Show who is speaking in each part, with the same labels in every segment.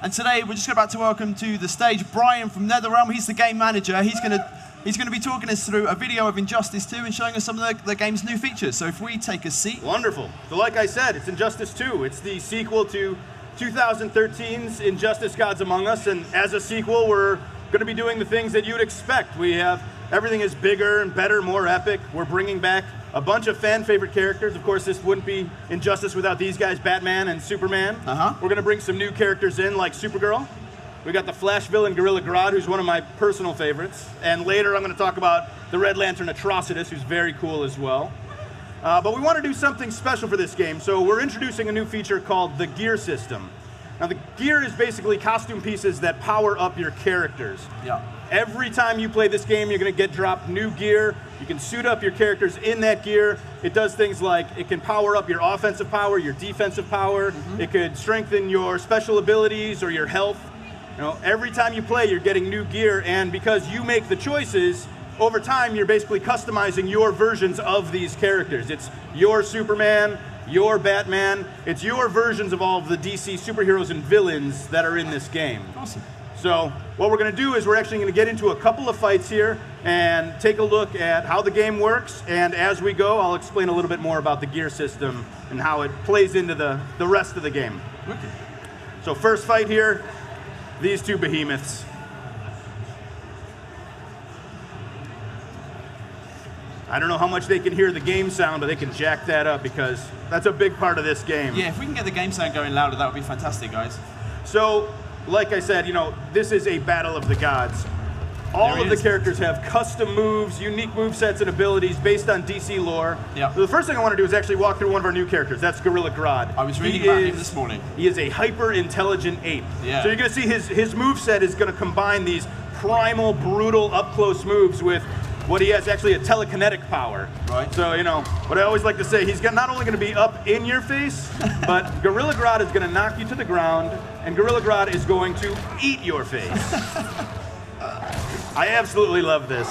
Speaker 1: And today we're just about to welcome to the stage Brian from NetherRealm. He's the game manager. He's going to be talking us through a video of Injustice 2 and showing us some of the game's new features. So if we take a seat.
Speaker 2: Wonderful. So like I said, it's Injustice 2. It's the sequel to 2013's Injustice Gods Among Us, and as a sequel, we're going to be doing the things that you'd expect. Everything is bigger and better, more epic. We're bringing back a bunch of fan-favorite characters. Of course, this wouldn't be Injustice without these guys, Batman and Superman. We're going to bring some new characters in, like Supergirl. We got the Flash villain, Gorilla Grodd, who's one of my personal favorites. And later, I'm going to talk about the Red Lantern Atrocitus, who's very cool as well. But we want to do something special for this game, so we're introducing a new feature called the gear system. Now, the gear is basically costume pieces that power up your characters. Every time you play this game, you're going to get dropped new gear. You can suit up your characters in that gear. It does things like it can power up your offensive power, your defensive power. It could strengthen your special abilities or your health. You know, every time you play, you're getting new gear, and because you make the choices, over time, you're basically customizing your versions of these characters. It's your Superman, your Batman. It's your versions of all of the DC superheroes and villains that are in this game.
Speaker 1: Awesome.
Speaker 2: So what we're going to do is we're actually going to get into a couple of fights here and take a look at how the game works. And as we go, I'll explain a little bit more about the gear system and how it plays into the rest of the game.
Speaker 1: Okay.
Speaker 2: So first fight here, these two behemoths. I don't know how much they can hear the game sound, but they can jack that up because that's a big part of this game.
Speaker 1: Yeah, if we can get the game sound going louder, that would be fantastic, guys.
Speaker 2: So, like I said, you know, this is a battle of the gods. All of the characters have custom moves, unique movesets and abilities based on DC lore. So the first thing I want to do is actually walk through one of our new characters. That's Gorilla Grodd.
Speaker 1: I was reading about him this morning.
Speaker 2: He is a hyper-intelligent ape.
Speaker 1: Yeah.
Speaker 2: So you're going to see his moveset is going to combine these primal, brutal, up-close moves with what he has actually a telekinetic power.
Speaker 1: Right.
Speaker 2: So, you know, what I always like to say, he's not only going to be up in your face, but Gorilla Grodd is going to knock you to the ground, and Gorilla Grodd is going to eat your face. I absolutely love this.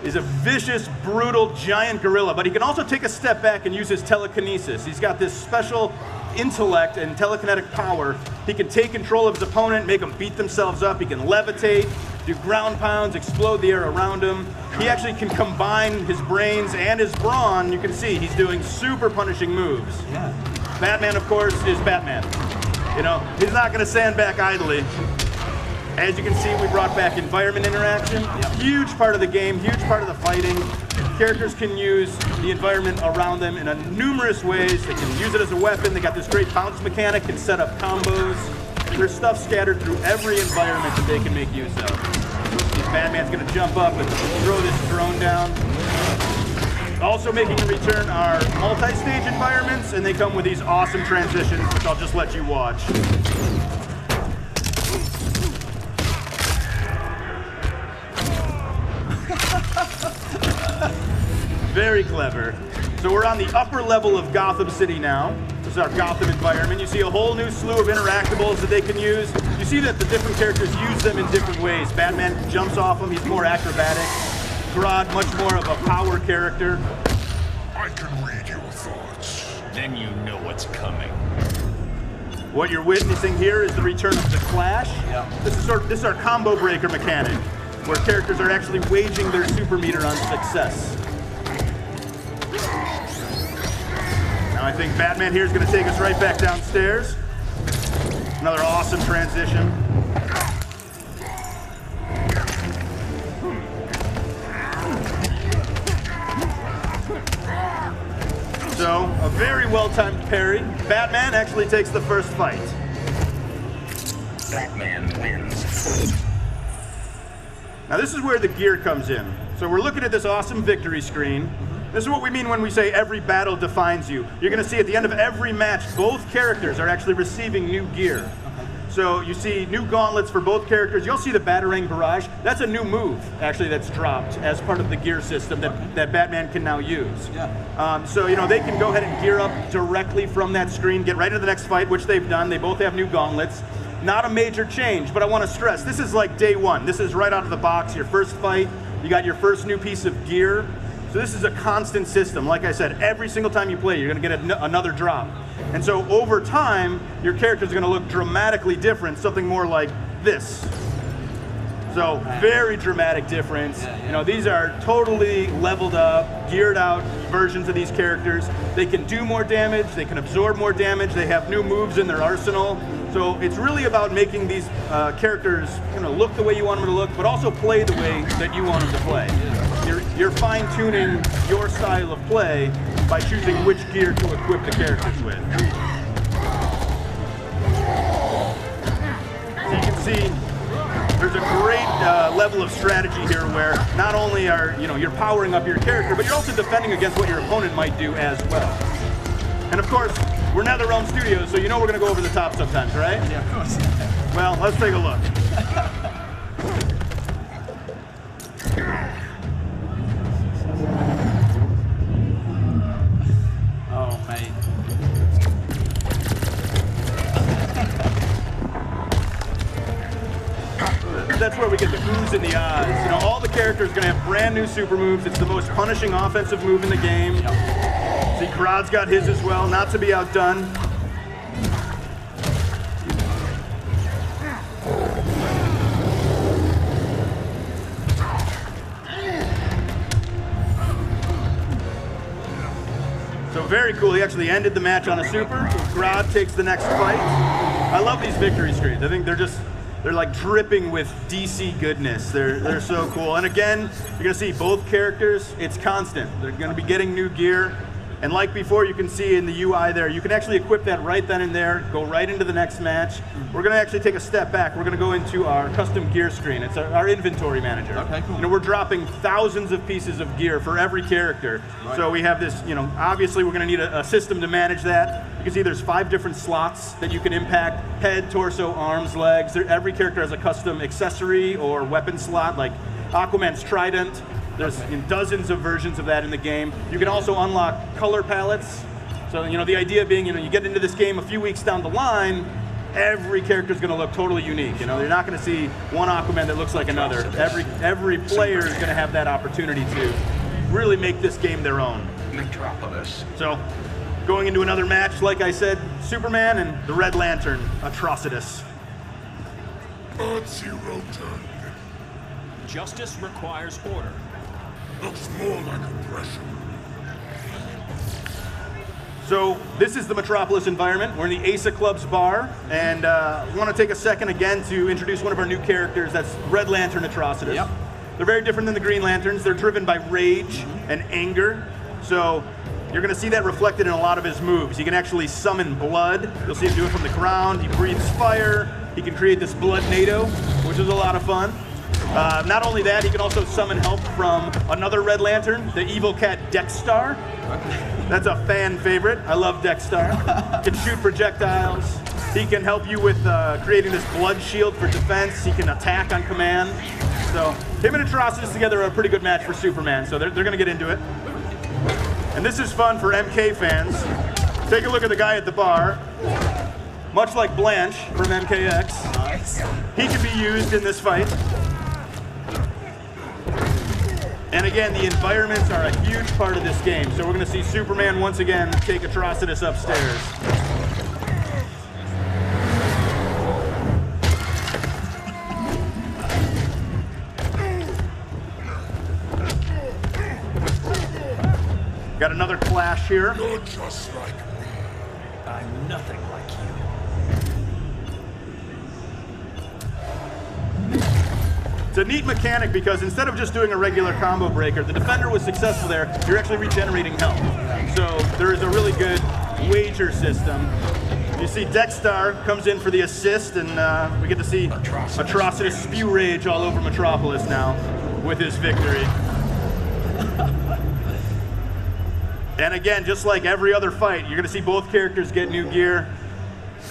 Speaker 2: He's a vicious, brutal, giant gorilla, but he can also take a step back and use his telekinesis. He's got this special intellect and telekinetic power. He can take control of his opponent, make them beat themselves up. He can levitate, do ground pounds, explode the air around him. He actually can combine his brains and his brawn. You can see he's doing super punishing moves.
Speaker 1: Yeah.
Speaker 2: Batman, of course, is Batman. You know, he's not going to stand back idly. As you can see, we brought back environment interaction. Huge part of the game, huge part of the fighting. Characters can use the environment around them in numerous ways. They can use it as a weapon. They got this great bounce mechanic, can set up combos. There's stuff scattered through every environment that they can make use of. Batman's going to jump up and throw this drone down. Also making a return are multi-stage environments, and they come with these awesome transitions, which I'll just let you watch. Very clever. So we're on the upper level of Gotham City now. This is our Gotham environment. You see a whole new slew of interactables that they can use. You see that the different characters use them in different ways. Batman jumps off them, he's more acrobatic. Grodd, much more of a power character.
Speaker 3: I can read your thoughts. Then you know what's coming.
Speaker 2: What you're witnessing here is the return of the Flash. This is our combo breaker mechanic, where characters are actually waging their super meter on success. Now I think Batman here is going to take us right back downstairs. Another awesome transition. So, a very well-timed parry. Batman actually takes the first fight.
Speaker 3: Batman wins.
Speaker 2: Now this is where the gear comes in. So we're looking at this awesome victory screen. This is what we mean when we say every battle defines you. You're going to see at the end of every match, both characters are actually receiving new gear. So you see new gauntlets for both characters. You'll see the Batarang Barrage. That's a new move, actually, that's dropped as part of the gear system that Batman can now use. So, you know, they can go ahead and gear up directly from that screen, get right into the next fight, which they've done. They both have new gauntlets. Not a major change, but I want to stress, this is like day one. This is right out of the box, your first fight. You got your first new piece of gear. So this is a constant system. Like I said, every single time you play, you're going to get another drop. And so over time, your character is going to look dramatically different, something more like this. So very dramatic difference. You know, these are totally leveled up, geared out versions of these characters. They can do more damage, they can absorb more damage, they have new moves in their arsenal. So it's really about making these characters look the way you want them to look, but also play the way that you want them to play. You're fine-tuning your style of play by choosing which gear to equip the characters with. So you can see there's a great level of strategy here where not only are you're powering up your character, but you're also defending against what your opponent might do as well. And of course, we're NetherRealm Studios, so we're going to go over the top sometimes, right?
Speaker 1: Yeah, of course.
Speaker 2: Well, let's take a look.
Speaker 1: Oh, mate.
Speaker 2: That's where we get the oohs in the eyes. All the characters are going to have brand new super moves. It's the most punishing offensive move in the game. See, Krod's got his as well, not to be outdone. So very cool. He actually ended the match on a super. Krod takes the next fight. I love these victory screens. I think they're like dripping with DC goodness. They're so cool. And again, you're gonna see both characters, it's constant. They're gonna be getting new gear. And like before, you can see in the UI there, you can actually equip that right then and there, go right into the next match. We're gonna actually take a step back. We're gonna go into our custom gear screen. It's our inventory manager.
Speaker 1: Okay, cool.
Speaker 2: We're dropping thousands of pieces of gear for every character. Right. So we have this, obviously we're gonna need a system to manage that. You can see there's 5 different slots that you can impact: head, torso, arms, legs. Every character has a custom accessory or weapon slot, like Aquaman's trident. There's dozens of versions of that in the game. You can also unlock color palettes. So, the idea being, you get into this game a few weeks down the line, every character is going to look totally unique. You're not going to see one Aquaman that looks like another. Every player is going to have that opportunity to really make this game their own.
Speaker 3: Metropolis.
Speaker 2: So, going into another match, like I said, Superman and the Red Lantern, Atrocitus.
Speaker 3: Zero turn.
Speaker 4: Justice requires order.
Speaker 3: Looks more like oppression.
Speaker 2: So this is the Metropolis environment. We're in the Asa Club's bar, and we want to take a second again to introduce one of our new characters. That's Red Lantern Atrocitus. Yep. They're very different than the Green Lanterns. They're driven by rage and anger. So you're going to see that reflected in a lot of his moves. He can actually summon blood. You'll see him do it from the ground. He breathes fire. He can create this blood NATO, which is a lot of fun. Not only that, he can also summon help from another Red Lantern, the evil cat Dexstar. That's a fan favorite. I love Dexstar. Can shoot projectiles. He can help you with creating this blood shield for defense. He can attack on command. So him and Atrocitus together are a pretty good match for Superman, so they're going to get into it. And this is fun for MK fans. Take a look at the guy at the bar. Much like Blanche from MKX,
Speaker 1: Nice.
Speaker 2: he can be used in this fight. And again, the environments are a huge part of this game. So we're going to see Superman once again take Atrocitus upstairs. Got another clash here.
Speaker 3: You're just like me.
Speaker 4: I'm nothing like you.
Speaker 2: It's a neat mechanic because instead of just doing a regular combo breaker, the defender was successful there, you're actually regenerating health. So there is a really good wager system. You see Dexstar comes in for the assist, and we get to see Atrocitus spew rage all over Metropolis now with his victory. And again, just like every other fight, you're going to see both characters get new gear.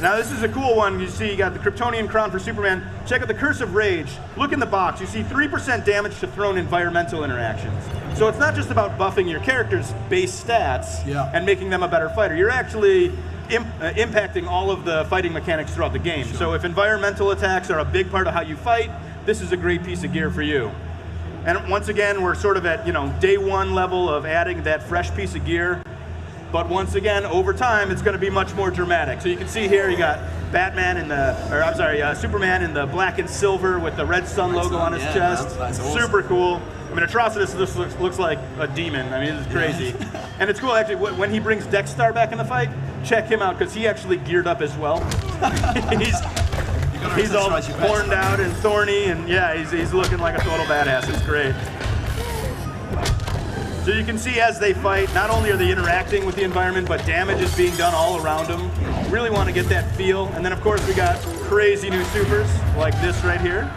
Speaker 2: Now this is a cool one. You see you got the Kryptonian crown for Superman. Check out the Curse of Rage. Look in the box. You see 3% damage to thrown environmental interactions. So it's not just about buffing your character's base stats and making them a better fighter. You're actually impacting all of the fighting mechanics throughout the game. Sure. So if environmental attacks are a big part of how you fight, this is a great piece of gear for you. And once again, we're sort of at day one level of adding that fresh piece of gear. but once again, over time, it's going to be much more dramatic. So you can see here, you got Batman in Superman in the black and silver with the red sun logo on his chest.
Speaker 1: That's awesome.
Speaker 2: Super cool. I mean, Atrocitus just looks like a demon. I mean, this is crazy. And it's cool, actually, when he brings Dexter back in the fight, check him out, because he actually geared up as well. he's all horned out and thorny, and yeah, he's looking like a total badass. It's great. So you can see as they fight, not only are they interacting with the environment, but damage is being done all around them. Really want to get that feel. And then, of course, we got crazy new supers like this right here.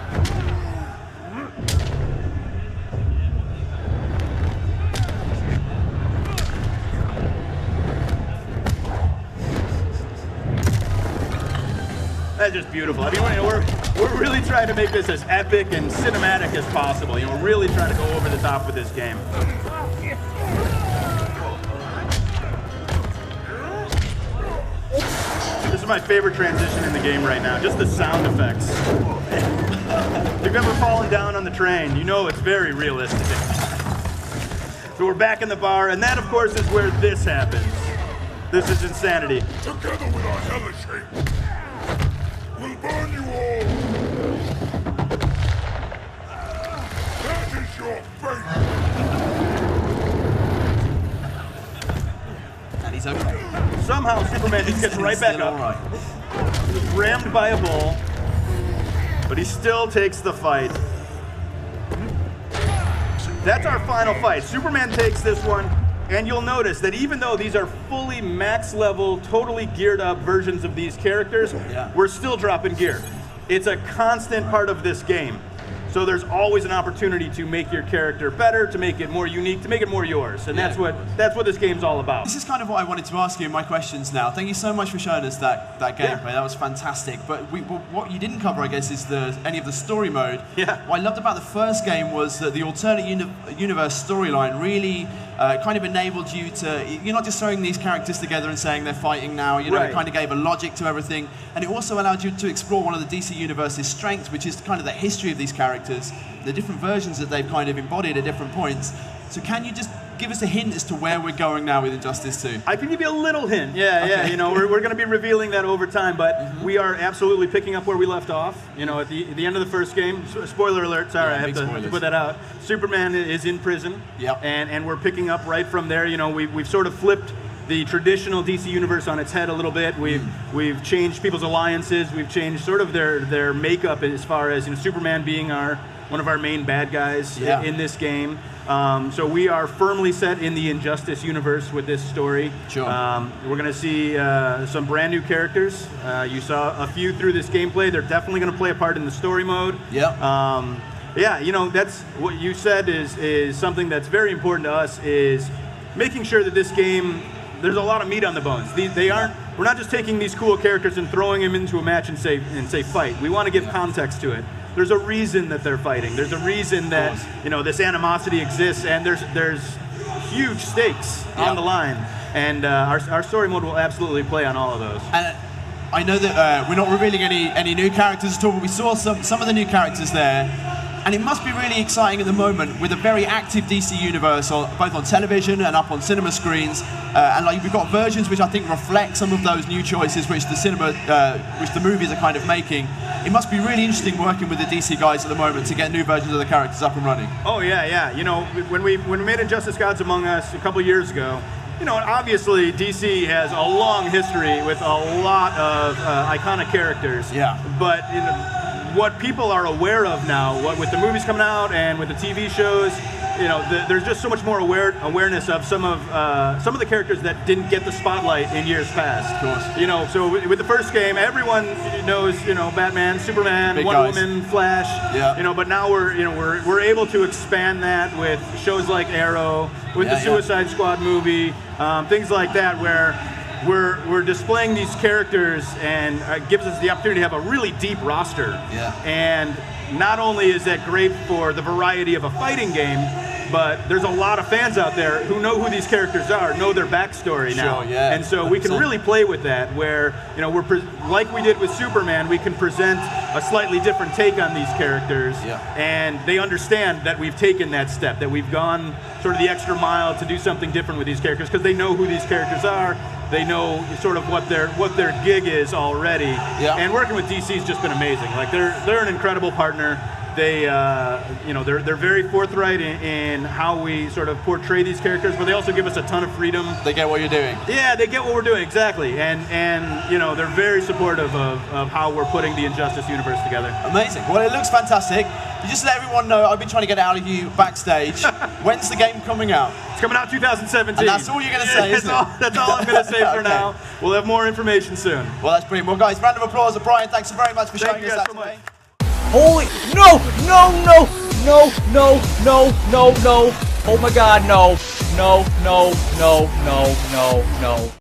Speaker 2: That's just beautiful. I mean, we're really trying to make this as epic and cinematic as possible. You know, we're really trying to go over the top with this game. This is my favorite transition in the game right now, just the sound effects. If you've ever fallen down on the train, you know it's very realistic. So we're back in the bar, and that, of course, is where this happens. This is insanity.
Speaker 3: Together with our hellish hate, we'll burn you all. That is your fate.
Speaker 1: And he's okay.
Speaker 2: Somehow Superman just gets right back up.
Speaker 1: Right.
Speaker 2: He's rammed by a bull, but he still takes the fight. That's our final fight. Superman takes this one, and you'll notice that even though these are fully max level, totally geared up versions of these characters, we're still dropping gear. It's a constant part of this game. So there's always an opportunity to make your character better, to make it more unique, to make it more yours. And that's what this game's all about.
Speaker 1: This is kind of what I wanted to ask you in my questions now. Thank you so much for showing us that gameplay. That was fantastic. But what you didn't cover, I guess, is any of the story mode.
Speaker 2: Yeah.
Speaker 1: What I loved about the first game was that the alternate universe storyline really kind of enabled you to, you're not just throwing these characters together and saying they're fighting now, you know, it kind of gave a logic to everything. And it also allowed you to explore one of the DC Universe's strengths, which is kind of the history of these characters, the different versions that they've kind of embodied at different points. So can you just give us a hint as to where we're going now with Injustice 2?
Speaker 2: I can give you a little hint. Yeah, you know, we're going to be revealing that over time, but we are absolutely picking up where we left off. You know, at the end of the first game, spoiler alert, sorry, I have to put that out. Superman is in prison, and we're picking up right from there. You know, we've sort of flipped the traditional DC universe on its head a little bit. We've changed people's alliances. We've changed sort of their makeup as far as, you know, Superman being one of our main bad guys in this game. So we are firmly set in the Injustice universe with this story.
Speaker 1: Sure.
Speaker 2: We're going to see some brand new characters. You saw a few through this gameplay. They're definitely going to play a part in the story mode. Yeah, you know, that's what you said is something that's very important to us, is making sure that this game, there's a lot of meat on the bones. We're not just taking these cool characters and throwing them into a match and say fight. We want to give context to it. There's a reason that they're fighting. There's a reason that, you know, this animosity exists, and there's huge stakes on the line. And our story mode will absolutely play on all of those.
Speaker 1: And I know that we're not revealing any new characters at all, but we saw some of the new characters there. And it must be really exciting at the moment with a very active DC universe, both on television and up on cinema screens. And like we've got versions which I think reflect some of those new choices which the movies are kind of making. It must be really interesting working with the DC guys at the moment to get new versions of the characters up and running.
Speaker 2: Oh yeah. You know, when we made Injustice Gods Among Us a couple years ago, you know, obviously DC has a long history with a lot of iconic characters. Yeah. But what people are aware of now, with the movies coming out and with the TV shows, you know, there's just so much more awareness of some of the characters that didn't get the spotlight in years past. Of course. You know, so with the first game, everyone knows, you know, Batman, Superman, Big Wonder Woman, Flash. Yeah. You know, but now we're able to expand that with shows like Arrow, with the Suicide Squad movie, things like that, where we're displaying these characters, and gives us the opportunity to have a really deep roster. Yeah. And not only is that great for the variety of a fighting game, but there's a lot of fans out there who know who these characters are, know their backstory now.
Speaker 1: Sure, yeah.
Speaker 2: And so we can really play with that, where, you know, like we did with Superman, we can present a slightly different take on these characters, and they understand that we've taken that step, that we've gone sort of the extra mile to do something different with these characters, because they know who these characters are, they know sort of what their gig is already. And working with DC has just been amazing. Like they're an incredible partner. They, you know, they're very forthright in how we sort of portray these characters, but they also give us a ton of freedom.
Speaker 1: They get what you're doing.
Speaker 2: Yeah, they get what we're doing, exactly. And you know, they're very supportive of how we're putting the Injustice universe together.
Speaker 1: Amazing. Well, it looks fantastic. You just let everyone know, I've been trying to get it out of you backstage. When's the game coming out?
Speaker 2: It's coming out 2017.
Speaker 1: And that's all you're going to say, isn't it?
Speaker 2: That's all I'm going to say for now. We'll have more information soon.
Speaker 1: Well, that's brilliant. Well, guys, round of applause to Brian. Thanks so very much for showing
Speaker 2: Thank you
Speaker 1: us
Speaker 2: guys
Speaker 1: that
Speaker 2: so much.
Speaker 1: today.
Speaker 5: Holy, no, no, no, no, no, no, no, no. Oh my God, no, no, no, no, no, no, no.